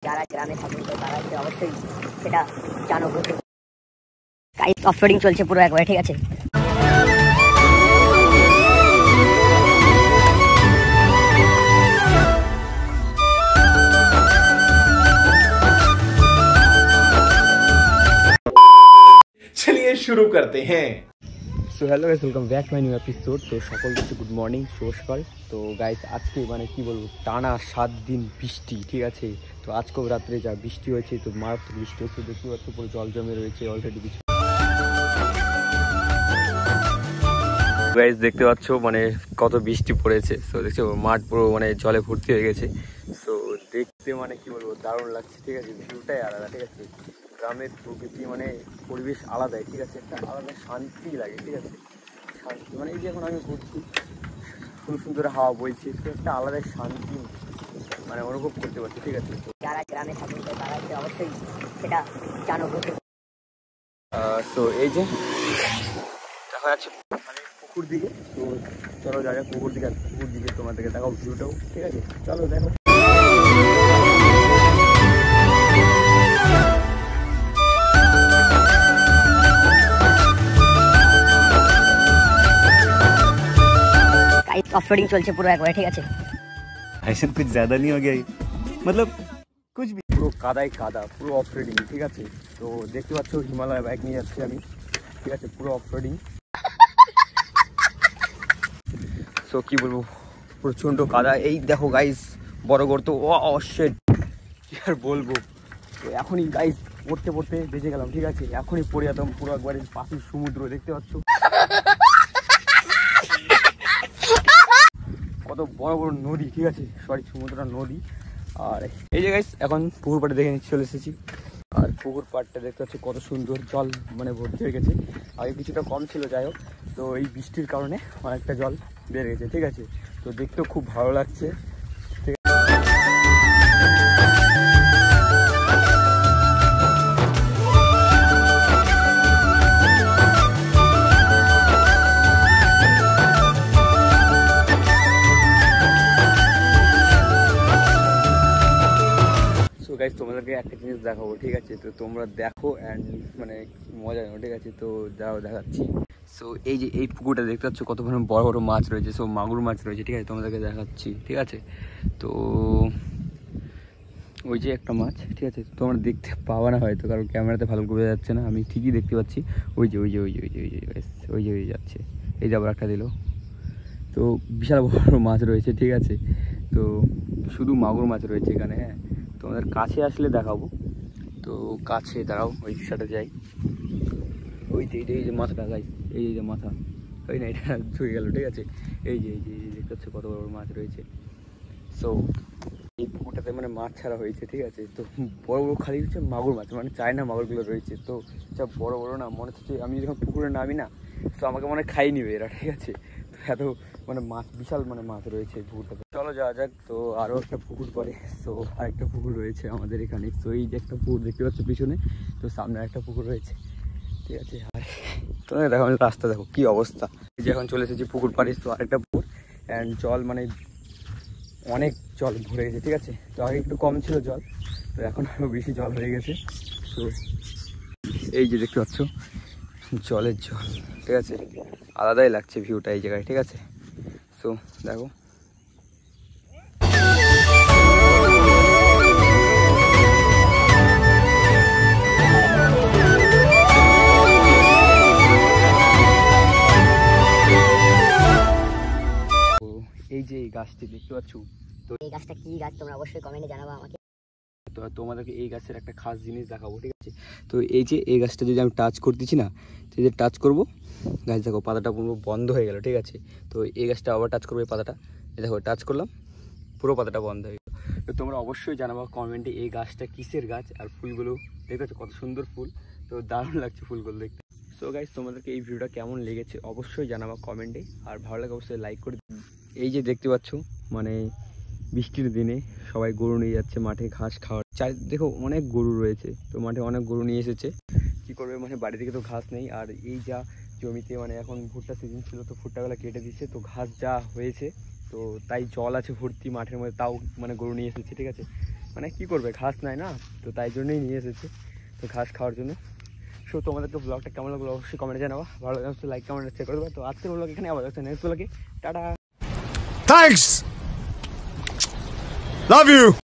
যারা গ্রামে থাকেন তো তারা অবশ্যই সেটা জানো। গাইস অফরোডিং চলছে পুরো একবারে, ঠিক আছে। चलिए शुरू करते हैं। So hello guys, welcome back my new episode. তো সকল কিছু গুড মর্নিং, শুভ সকাল। তো গাইস আজকে মানে কি বলবো, টানা 7 দিন বৃষ্টি, ঠিক আছে। তো আজকেও রাত্রে যা বৃষ্টি হয়েছে, তো মারাত্মক বৃষ্টি হচ্ছে, দেখতে পাচ্ছ পুরো জল জমে রয়েছে অলরেডি কিছু। গাইস দেখতে পাচ্ছ মানে কত বৃষ্টি পড়েছে। সো দেখছো মাঠ পুরো মানে জলে ভর্তি হয়ে গেছে। সো দেখতে মানে কি বলবো, দারুণ লাগছে, ঠিক আছে। ভিউটাই আলাদা, ঠিক আছে। গ্রামের প্রকৃতি মানে পরিবেশ আলাদাই, ঠিক আছে। একটা আলাদা শান্তি লাগে, ঠিক আছে। শান্তি মানে এই যে এখন আমি ঘুরছি, সুন্দর সুন্দর হাওয়া বইছে, তো একটা আলাদাই শান্তি মানে অনুভব করতে পারছি, ঠিক আছে। যারা গ্রামে থাকেন তো তারা অবশ্যই সেটা জানো। তো এই যে দেখা যাচ্ছে মানে পুকুর দিকে, তো চলো জায়গা পুকুর দিকে তোমাদেরকে দেখাও ভিউটাও, ঠিক আছে। চলো দেখো। ऑफरोडिंग चलছে পুরো একবারে, ঠিক আছে। ऐसा कुछ ज़्यादा नहीं हो गया, मतलब कुछ भी পুরো কাদাই কাদা, পুরো অফরোডিং, ঠিক আছে। তো দেখতে পাচ্ছ হিমালয় বাইক নিয়ে যাচ্ছি আমি, ঠিক আছে, পুরো অফরোডিং। সো কি বলবো, প্রচণ্ড কাদা। এই দেখো গাইস, বড় গর্ত, ও শিট, কি আর বলবো। তো এখনই গাইস পড়তে পড়তে বেঁচে গেলাম, ঠিক আছে। এখনই পড়ে যেতাম পুরো একবারে পাশের সমুদ্র, দেখতে পাচ্ছ কত বড় বড় নদী, ঠিক আছে। সরি, সমুদ্রটা নদী। আর এই যে গাইস এখন পুকুর পাড়ে দেখে নিচ্ছি, চলে এসেছি। আর পুকুর পাড়টা দেখতে পাচ্ছি কত সুন্দর, জল মানে ভর্তি হয়ে গেছে। আগে কিছুটা কম ছিল, যাই হোক। তো এই বৃষ্টির কারণে অনেকটা জল বেড়ে গেছে, ঠিক আছে। তো দেখতেও খুব ভালো লাগছে। গাইস তোমাদেরকে একটা জিনিস দেখাবো, ঠিক আছে। তো তোমরা দেখো অ্যান্ড মানে মজা নেবো, ঠিক আছে। তো যাও দেখাচ্ছি। সো এই যে এই পুকুরটা দেখতে পাচ্ছ কত বড় বড় মাছ রয়েছে, সো মাগুর মাছ রয়েছে, ঠিক আছে। তোমাদেরকে দেখাচ্ছি, ঠিক আছে। তো ওই যে একটা মাছ, ঠিক আছে। তোমরা দেখতে পাবা না হয়তো, কারণ ক্যামেরাতে ভালো করে যাচ্ছে না, আমি ঠিকই দেখতে পাচ্ছি। ওই যে ওই যে ওই যে ওই যে ওই যে ওই যে ওই যাচ্ছে, এই যে আবার একটা দিল। তো বিশাল বড় মাছ রয়েছে, ঠিক আছে। তো শুধু মাগুর মাছ রয়েছে এখানে, হ্যাঁ। তোমাদের কাছে আসলে দেখাবো। তো কাছে দাঁড়াও, ওই সাথে যাই। ওই যে এই যে মাথাটা গাইস, এই যে মাথা, ওই না, এটা ধুয়ে গেল, ঠিক আছে। এই যে দেখতে পাচ্ছ কত বড় বড় মাছ রয়েছে। সো এই পুকুরটাতে মানে মাছ ছাড়া হয়েছে, ঠিক আছে। তো বড় বড় খালি হচ্ছে মাগুর মাছ, মানে চায়না মাগুরগুলো রয়েছে। তো যা বড় বড় না, মনে হচ্ছে আমি যখন পুকুরে নামি না, তো আমাকে মনে খাই নিবে এরা, ঠিক আছে। তো এত মানে মাছ, বিশাল মানে মাছ রয়েছে পুকুরটাতে। চলো যাওয়া যাক। তো আরও একটা পুকুর পরে, তো আরেকটা পুকুর রয়েছে আমাদের এখানে। তো এই যে একটা পুকুর দেখতে পাচ্ছ পিছনে, তো সামনে একটা পুকুর রয়েছে, ঠিক আছে। আর তোমরা দেখো রাস্তা দেখো কি অবস্থা। এই যে এখন চলে এসেছি পুকুর পাড়ে, তো আরেকটা পুকুর অ্যান্ড জল মানে অনেক জল ভরে গেছে, ঠিক আছে। তো আগে একটু কম ছিল জল, তো এখন আরও বেশি জল হয়ে গেছে। তো এই যে দেখতে পাচ্ছ জলের জল, ঠিক আছে। আলাদাই লাগছে ভিউটা এই জায়গায়, ঠিক আছে। সো দেখো এই যে এই গাছটি দেখতে পাচ্ছ, তো এই গাছটা কি গাছ তোমরা অবশ্যই কমেন্টে জানাবা আমাকে। তো তোমাদেরকে এই গাছের একটা খাস জিনিস দেখাবো, ঠিক আছে। তো এই যে এই গাছটা যদি আমি টাচ করতেছি না, তো এই যে টাচ করবো, গাছ দেখো পাতাটা পুরো বন্ধ হয়ে গেল, ঠিক আছে। তো এই গাছটা আবার টাচ করবো, এই পাতাটা দেখো টাচ করলাম, পুরো পাতাটা বন্ধ হয়ে গেল। তো তোমরা অবশ্যই জানাবো কমেন্টে এই গাছটা কিসের গাছ। আর ফুলগুলো দেখতে পাচ্ছ কত সুন্দর ফুল, তো দারুণ লাগছে ফুলগুলো দেখতে। সো গাইস তোমাদেরকে এই ভিডিওটা কেমন লেগেছে অবশ্যই জানাবো কমেন্টে, আর ভালো লাগে অবশ্যই লাইক করে। এই যে দেখতে পাচ্ছ মানে বৃষ্টির দিনে সবাই গরু নিয়ে যাচ্ছে মাঠে ঘাস খাওয়ার। দেখো অনেক গরু রয়েছে, তো মাঠে অনেক গরু নিয়ে এসেছে। কি করবে মানে বাড়ি থেকে তো ঘাস নেই, আর এই যা জমিতে মানে এখন ভুট্টা সিজন ছিল, তো ভুট্টাগুলো কেটে দিচ্ছে, তো ঘাস যা হয়েছে, তো তাই জল আছে ভর্তি মাঠের মধ্যে, তাও মানে গরু নিয়ে এসেছে, ঠিক আছে। মানে কী করবে, ঘাস নাই না, তো তাই জন্যই নিয়ে এসেছে, তো ঘাস খাওয়ার জন্য। সো তোমাদেরকে ব্লগটা কেমন লাগলো অবশ্যই কমেন্টে জানাবা, ভালো লাগলে অবশ্যই লাইক কমেন্ট শেয়ার করে দেবা। তো আজকের ব্লগ এখানে, আবার আসছে নেক্সট ব্লগে। Tata, Thanks. Love you.